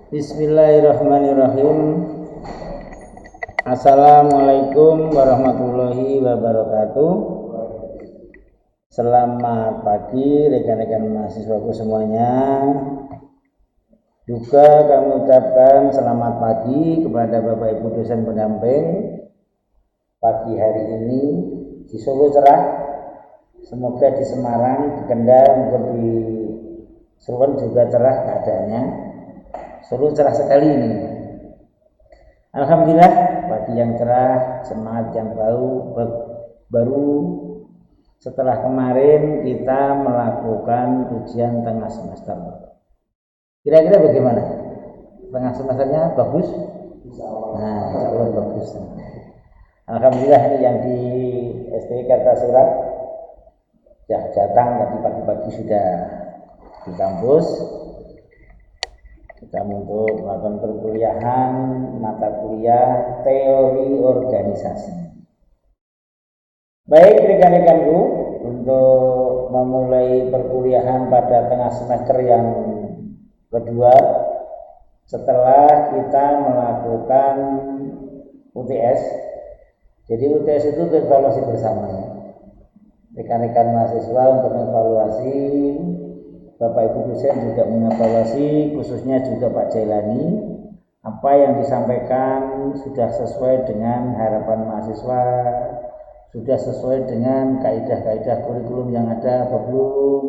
Bismillahirrahmanirrahim. Assalamualaikum warahmatullahi wabarakatuh. Selamat pagi rekan-rekan mahasiswaku semuanya. Juga kami ucapkan selamat pagi kepada Bapak Ibu dosen pendamping. Pagi hari ini di Solo cerah. Semoga di Semarang, di Kendal, di Suwon juga cerah keadaannya. Solo cerah sekali ini. Alhamdulillah, pagi yang cerah, semangat yang baru setelah kemarin kita melakukan ujian tengah semester. Kira-kira bagaimana? Tengah semesternya bagus? Nah, insya Allah bagus. Alhamdulillah ini yang di SD Kartasurat ya datang tadi pagi-pagi sudah di kampus. Kita untuk melakukan perkuliahan mata kuliah teori organisasi. Baik rekan-rekanku, untuk memulai perkuliahan pada tengah semester yang kedua setelah kita melakukan UTS. Jadi UTS itu evaluasi bersama ya. Rekan-rekan mahasiswa untuk mengevaluasi, Bapak Ibu dosen juga mengevaluasi, khususnya juga Pak Jailani, apa yang disampaikan sudah sesuai dengan harapan mahasiswa, sudah sesuai dengan kaidah-kaidah kurikulum yang ada atau belum,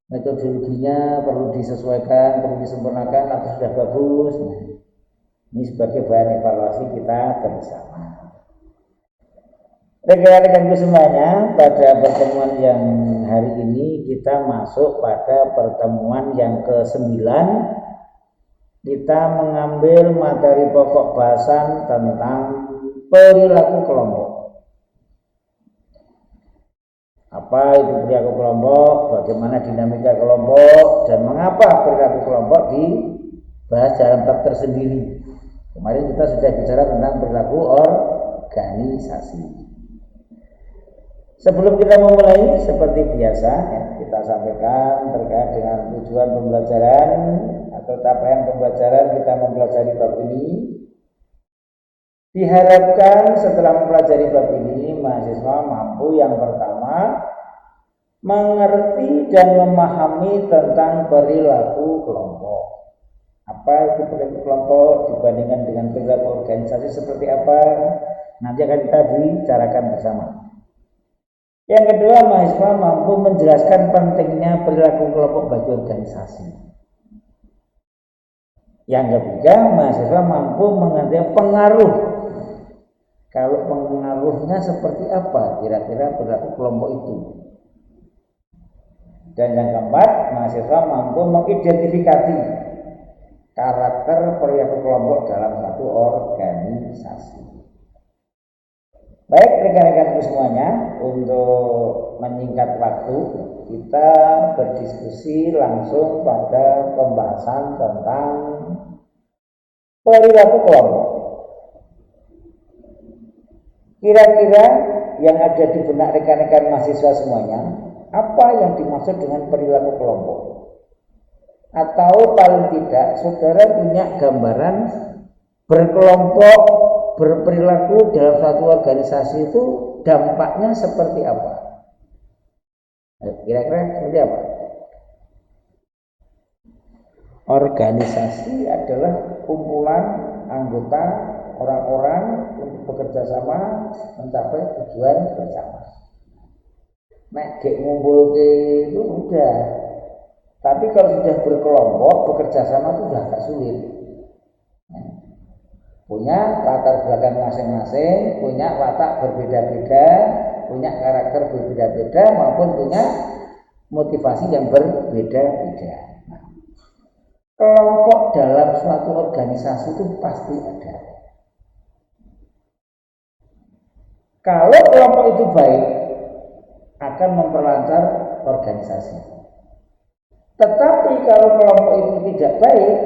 metodologinya perlu disesuaikan, perlu disempurnakan atau sudah bagus. Nah, ini sebagai bahan evaluasi kita bersama. Rekan-rekanku semuanya, pada pertemuan yang hari ini kita masuk pada pertemuan yang ke-9. Kita mengambil materi pokok bahasan tentang perilaku kelompok. Apa itu perilaku kelompok, bagaimana dinamika kelompok, dan mengapa perilaku kelompok dibahas dalam bab tersendiri. Kemarin kita sudah bicara tentang perilaku organisasi. Sebelum kita memulai, seperti biasa ya, kita sampaikan terkait dengan tujuan pembelajaran atau capaian pembelajaran kita mempelajari bab ini. Diharapkan setelah mempelajari bab ini, mahasiswa mampu yang pertama mengerti dan memahami tentang perilaku kelompok. Apa itu perilaku kelompok dibandingkan dengan perilaku organisasi seperti apa? Nanti akan kita bicarakan bersama. Yang kedua, mahasiswa mampu menjelaskan pentingnya perilaku kelompok bagi organisasi. Yang ketiga, mahasiswa mampu mengerti pengaruh. Kalau pengaruhnya seperti apa kira-kira perilaku kelompok itu. Dan yang keempat, mahasiswa mampu mengidentifikasi karakter perilaku kelompok dalam satu organisasi. Baik rekan-rekanku semuanya, untuk menyingkat waktu kita berdiskusi langsung pada pembahasan tentang perilaku kelompok. Kira-kira yang ada di benak rekan-rekan mahasiswa semuanya, apa yang dimaksud dengan perilaku kelompok? Atau paling tidak saudara punya gambaran berkelompok, berperilaku dalam satu organisasi itu dampaknya seperti apa? Kira-kira seperti apa? Organisasi adalah kumpulan anggota orang-orang untuk bekerja sama mencapai tujuan bersama. Nek ngumpul itu udah. Tapi kalau sudah berkelompok, bekerja sama itu sudah agak sulit. Punya latar belakang masing-masing, punya watak berbeda-beda, punya karakter berbeda-beda, maupun punya motivasi yang berbeda-beda. Nah, kelompok dalam suatu organisasi itu pasti ada. Kalau kelompok itu baik, akan memperlancar organisasi. Tetapi kalau kelompok itu tidak baik,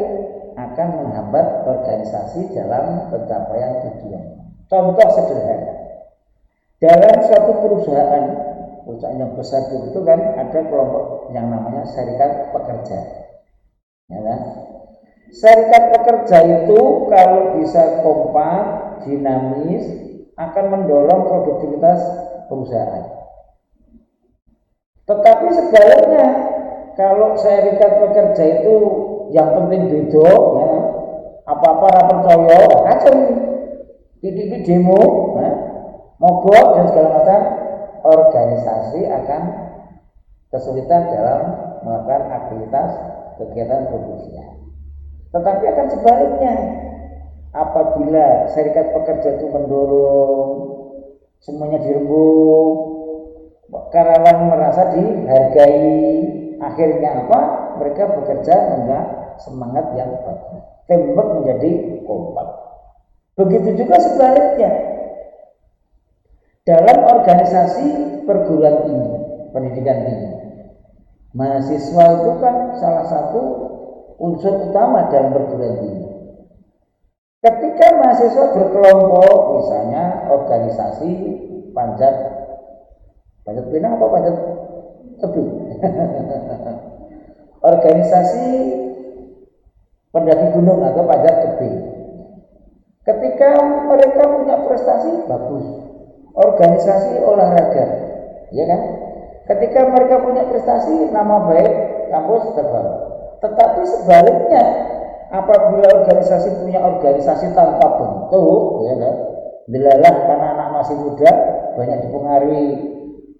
akan menghambat organisasi dalam pencapaian tujuan. Contoh sederhana, dalam suatu perusahaan yang besar itu kan ada kelompok yang namanya serikat pekerja, ya kan? Serikat pekerja itu kalau bisa kompak, dinamis, akan mendorong produktivitas perusahaan. Tetapi sebaliknya, kalau serikat pekerja itu yang penting beda, ya, apa-apa rapor percaya, kacau ini demo, mogok dan segala macam, organisasi akan kesulitan dalam melakukan aktivitas kegiatan produksinya. Tetapi akan sebaliknya, apabila serikat pekerja itu mendorong semuanya dirembuk, karyawan merasa dihargai, akhirnya apa? Mereka bekerja dengan semangat yang bagus, teamwork menjadi kompak. Begitu juga sebaliknya, dalam organisasi perguruan tinggi, pendidikan tinggi, mahasiswa itu kan salah satu unsur utama dalam perguruan tinggi. Ketika mahasiswa berkelompok, misalnya organisasi panjat pinang apa panjat tebing, organisasi pendaki gunung atau panjat tebing. Ketika mereka punya prestasi bagus, organisasi olahraga, ya kan? Ketika mereka punya prestasi, nama baik kampus terbaik. Tetapi sebaliknya, apabila organisasi punya organisasi tanpa bentuk, ya kan? Delalah karena anak masih muda, banyak dipengaruhi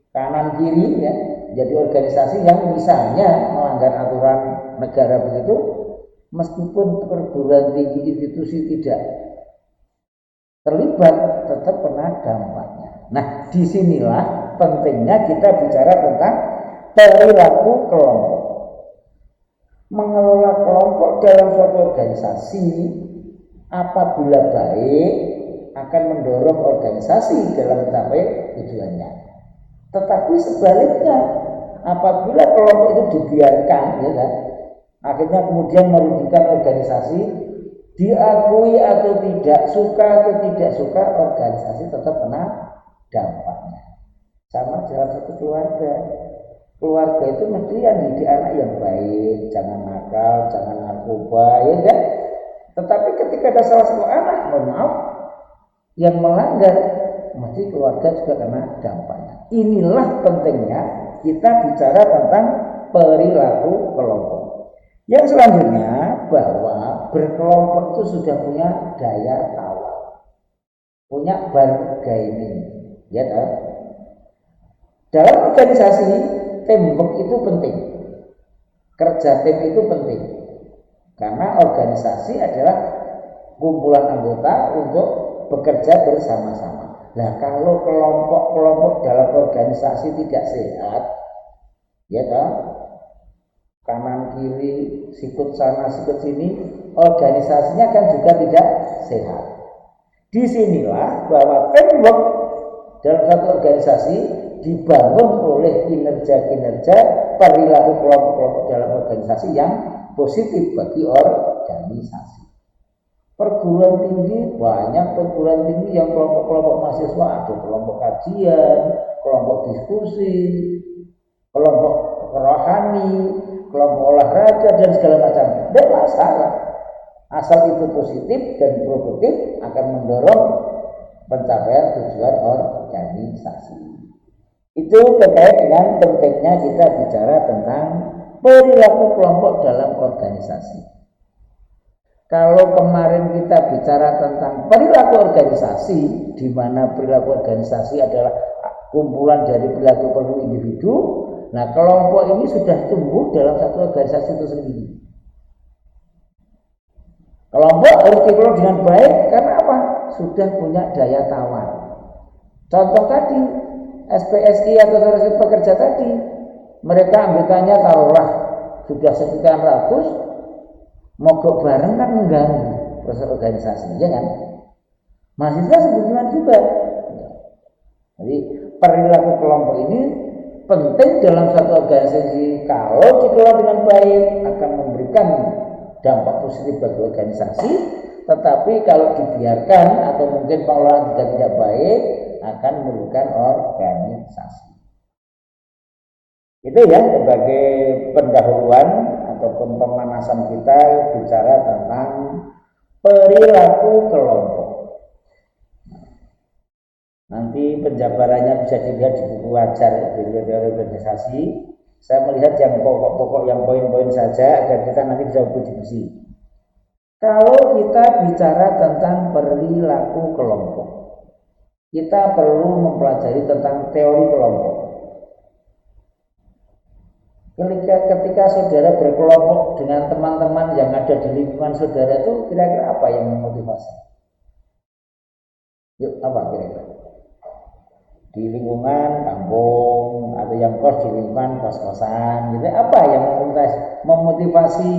kanan kiri, ya. Jadi organisasi yang misalnya melanggar aturan negara begitu, meskipun perguruan tinggi institusi tidak terlibat, tetap kena dampaknya. Nah, disinilah pentingnya kita bicara tentang perilaku kelompok. Mengelola kelompok dalam suatu organisasi apabila baik akan mendorong organisasi dalam mencapai tujuannya. Tetapi sebaliknya, apabila kelompok itu dibiarkan, ya kan, akhirnya kemudian merugikan organisasi, diakui atau tidak, suka atau tidak suka, organisasi tetap kena dampaknya. Sama dalam satu keluarga. Keluarga itu mesti yang didik anak yang baik, jangan nakal, jangan narkoba, ya kan? Tetapi ketika ada salah satu anak, mohon maaf, yang melanggar, mesti keluarga juga kena dampaknya. Inilah pentingnya kita bicara tentang perilaku kelompok. Yang selanjutnya, bahwa berkelompok itu sudah punya daya tawar, punya bargaining, ya kan? Dalam organisasi, teamwork itu penting, kerja tim itu penting, karena organisasi adalah kumpulan anggota untuk bekerja bersama-sama. Nah, kalau kelompok-kelompok dalam organisasi tidak sehat, ya kan? Kanan kiri, sikut sana sikut sini, organisasinya kan juga tidak sehat. Disinilah bahwa teamwork dalam satu organisasi dibangun oleh kinerja-kinerja perilaku kelompok-kelompok dalam organisasi yang positif bagi organisasi. Perguruan tinggi, banyak perguruan tinggi yang kelompok-kelompok mahasiswa, ada kelompok kajian, kelompok diskusi, kelompok rohani, kelompok olahraga dan segala macam. Dan masalah, asal itu positif dan produktif akan mendorong pencapaian tujuan organisasi. Itu terkait dengan pentingnya kita bicara tentang perilaku kelompok dalam organisasi. Kalau kemarin kita bicara tentang perilaku organisasi, di mana perilaku organisasi adalah kumpulan dari perilaku individu, nah kelompok ini sudah tumbuh dalam satu organisasi itu sendiri. Kelompok harus dikelola dengan baik karena apa? Sudah punya daya tawar. Contoh tadi, SPSI atau Serikat Pekerja tadi, mereka anggotanya taruhlah sudah sekian ratus, mogok bareng kan mengganggu proses organisasi, ya kan? Mahasiswa sebagaimana juga. Jadi perilaku kelompok ini penting dalam satu organisasi kalau dikelola dengan baik akan memberikan dampak positif bagi organisasi, tetapi kalau dibiarkan atau mungkin pengelolaan tidak baik akan merugikan organisasi. Itu ya sebagai pendahuluan ataupun pemanasan kita bicara tentang perilaku kelompok. Nanti penjabarannya bisa dilihat di buku ajar teori organisasi. Saya melihat yang pokok-pokok, yang poin-poin saja agar kita nanti bisa berdiskusi. Kalau kita bicara tentang perilaku kelompok, kita perlu mempelajari tentang teori kelompok. Ketika saudara berkelompok dengan teman-teman yang ada di lingkungan saudara itu kira-kira apa yang memotivasi? Yuk, apa kira-kira? Di lingkungan kampung atau yang kos di lingkungan kos-kosan gitu, apa yang memotivasi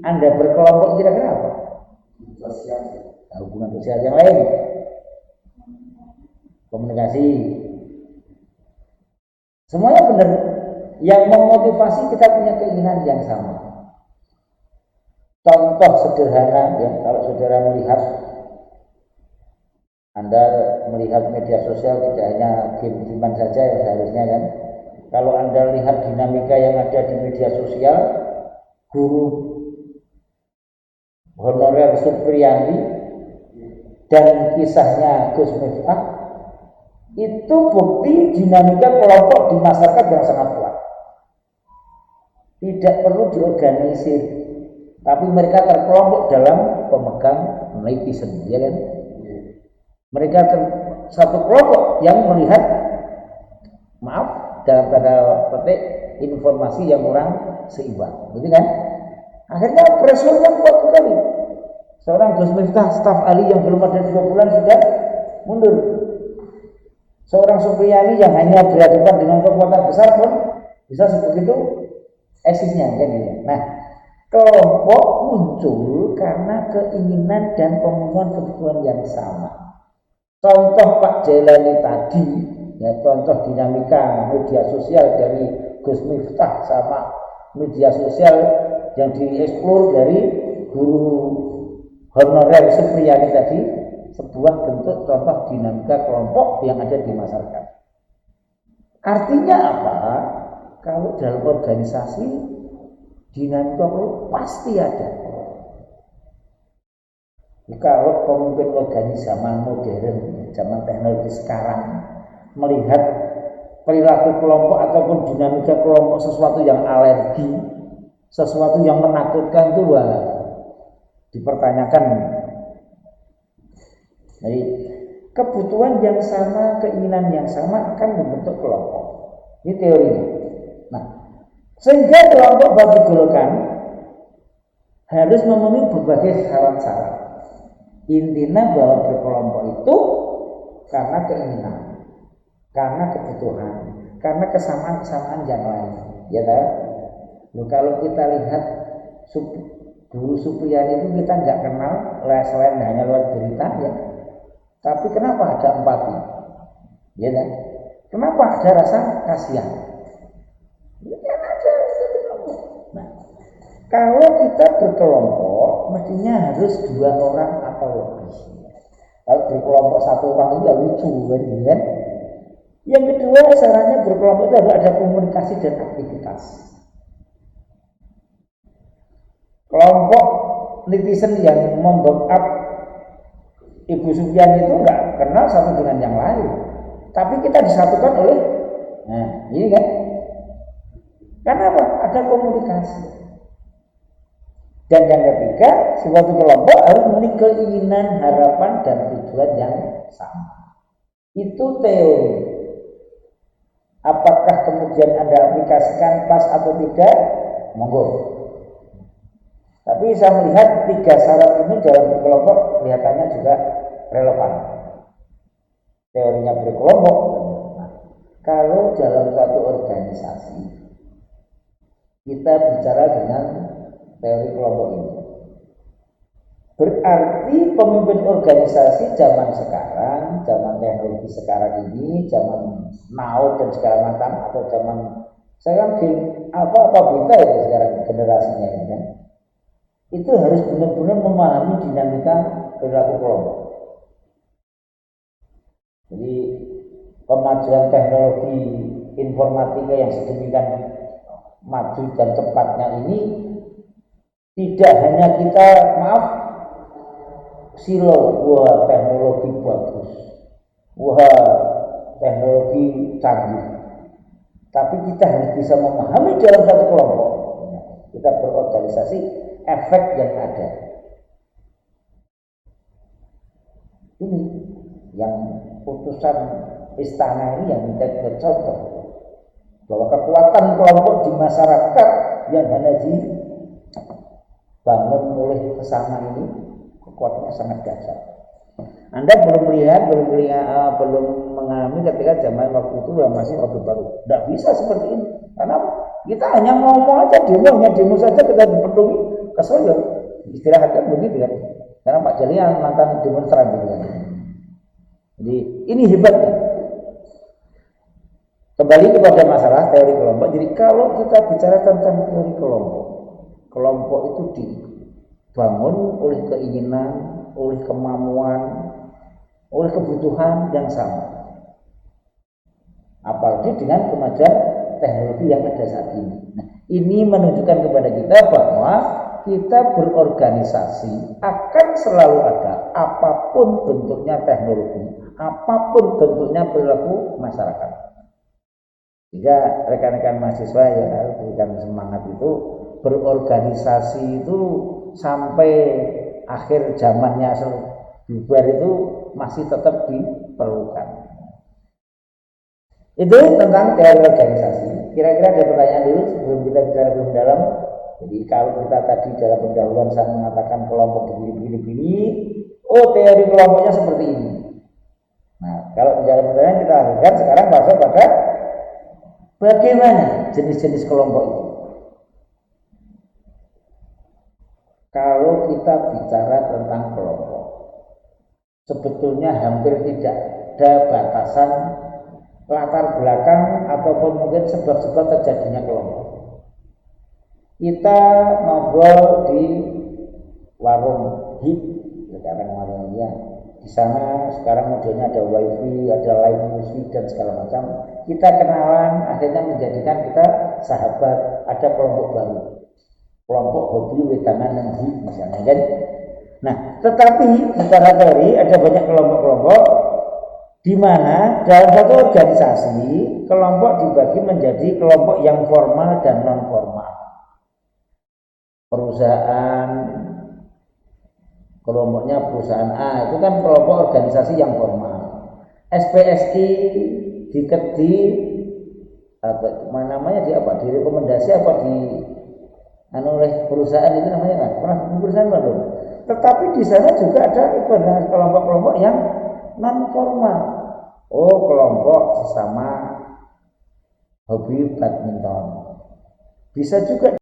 Anda berkelompok kira-kira apa? Sosial. Nah, hubungan sosial yang lain, komunikasi, semuanya benar. Yang memotivasi kita punya keinginan yang sama. Contoh sederhana ya, kalau saudara melihat, Anda melihat media sosial tidak hanya game-gamean saja yang seharusnya kan. Kalau Anda lihat dinamika yang ada di media sosial, guru honorer Supriyandi dan kisahnya Gus Miftah itu bukti dinamika kelompok di masyarakat yang sangat kuat. Tidak perlu diorganisir, tapi mereka terkelompok dalam pemegang netizen, ya kan? Mereka satu kelompok yang melihat, maaf dalam tanda petik, informasi yang kurang seimbang, gitu kan? Akhirnya presurnya kuat sekali. Seorang Gus Miftah, staf ahli yang belum ada 2 bulan sudah mundur. Seorang Supriyani yang hanya berhadapan dengan kekuatan besar pun bisa sebegitu eksisnya kan ini. Nah, kelompok muncul karena keinginan dan pemenuhan kebutuhan yang sama. Contoh Pak Jailani tadi, ya, contoh dinamika media sosial dari Gus Miftah sama media sosial yang dieksplor dari guru honorer Supriyani tadi, sebuah bentuk contoh dinamika kelompok yang ada di masyarakat. Artinya apa? Kalau dalam organisasi dinamika pasti ada. Kalau pemimpin organisasi zaman modern, zaman teknologi sekarang melihat perilaku kelompok ataupun dinamika kelompok sesuatu yang alergi, sesuatu yang menakutkan itu dipertanyakan. Jadi kebutuhan yang sama, keinginan yang sama akan membentuk kelompok. Ini teorinya. Nah, sehingga kelompok bagi golongan harus memenuhi berbagai syarat-syarat. Intinya bahwa berkelompok itu karena keinginan, karena kebutuhan, karena kesamaan-kesamaan yang lain. Ya kan? Kalau kita lihat guru Supriyani itu kita nggak kenal selain hanya lewat berita ya. Tapi kenapa ada empati? Ya kan? Kenapa ada rasa kasihan? Nah, kalau kita berkelompok, mestinya harus 2 orang atau lebih. Kalau berkelompok 1 orang itu ya lucu kan? Yang kedua, syaratnya berkelompok itu harus ada komunikasi dan aktivitas. Kelompok netizen yang membackup Ibu Supriyani itu nggak kenal satu dengan yang lain, tapi kita disatukan oleh, nah ini kan, karena apa? Ada komunikasi. Dan yang ketiga, suatu kelompok harus memiliki keinginan, harapan, dan tujuan yang sama. Itu teori. Apakah kemudian Anda aplikasikan pas atau tidak? Monggo. Tapi saya melihat 3 syarat ini dalam berkelompok kelihatannya juga relevan. Teorinya berkelompok. Nah, kalau dalam satu organisasi kita bicara dengan teori kelompok ini, berarti pemimpin organisasi zaman sekarang, zaman teknologi teknologi sekarang ini, zaman now dan segala macam, atau zaman sekarang game apa beta itu sekarang generasinya ini kan, itu harus benar-benar memahami dinamika perilaku kelompok. Jadi kemajuan teknologi informatika yang sedemikian maju dan cepatnya ini tidak hanya kita silo, wah teknologi bagus, wah teknologi canggih, tapi kita harus bisa memahami dalam satu kelompok kita berorganisasi efek yang ada. Ini yang putusan istana ini yang menjadi contoh bahwa kekuatan kelompok di masyarakat yang hanya dibangun oleh sesama ini kekuatannya sangat dahsyat. Anda belum mengalami ketika zaman waktu itu masih Orde Baru. Tidak bisa seperti ini. Karena kita hanya ngomong aja demo saja kita dipenuhi kesel ya. Istirahatkan begitu kan. Karena Pak Jali yang mantan demonstran gitu kan. Jadi ini hebatnya. Kembali kepada masalah teori kelompok. Jadi kalau kita bicara tentang teori kelompok, kelompok itu dibangun oleh keinginan, oleh kemampuan, oleh kebutuhan yang sama. Apalagi dengan kemajuan teknologi yang ada saat ini. Nah, ini menunjukkan kepada kita bahwa kita berorganisasi akan selalu ada, apapun bentuknya teknologi, apapun bentuknya perilaku masyarakat. Sehingga rekan-rekan mahasiswa yang harus berikan semangat itu berorganisasi itu sampai akhir zamannya bubar itu masih tetap diperlukan. Itu tentang teori organisasi. Kira-kira ada pertanyaan dulu sebelum kita bicara lebih dalam. Jadi kalau kita tadi dalam pendahuluan saya mengatakan kelompok begini, oh teori kelompoknya seperti ini. Nah kalau bicara pertanyaan kita lakukan sekarang masuk pada bagaimana jenis-jenis kelompok itu. Kalau kita bicara tentang kelompok, sebetulnya hampir tidak ada batasan latar belakang ataupun mungkin sebab-sebab terjadinya kelompok. Kita ngobrol di warung hip, sekarang warung ya. Di sana sekarang modelnya ada wifi, ada live music dan segala macam. Kita kenalan, akhirnya menjadikan kita sahabat. Ada kelompok baru, kelompok hobi wedangan dan hip misalnya kan. Nah, tetapi secara teori ada banyak kelompok-kelompok di mana dalam satu organisasi kelompok dibagi menjadi kelompok yang formal dan non formal. Perusahaan, kelompoknya perusahaan A itu kan kelompok organisasi yang formal. SPSI di apa namanya di apa? Direkomendasi apa di oleh perusahaan itu namanya kan? Pernah perusahaan belum? Tetapi di sana juga ada kelompok-kelompok yang non formal. Oh, kelompok sesama hobi badminton. Bisa juga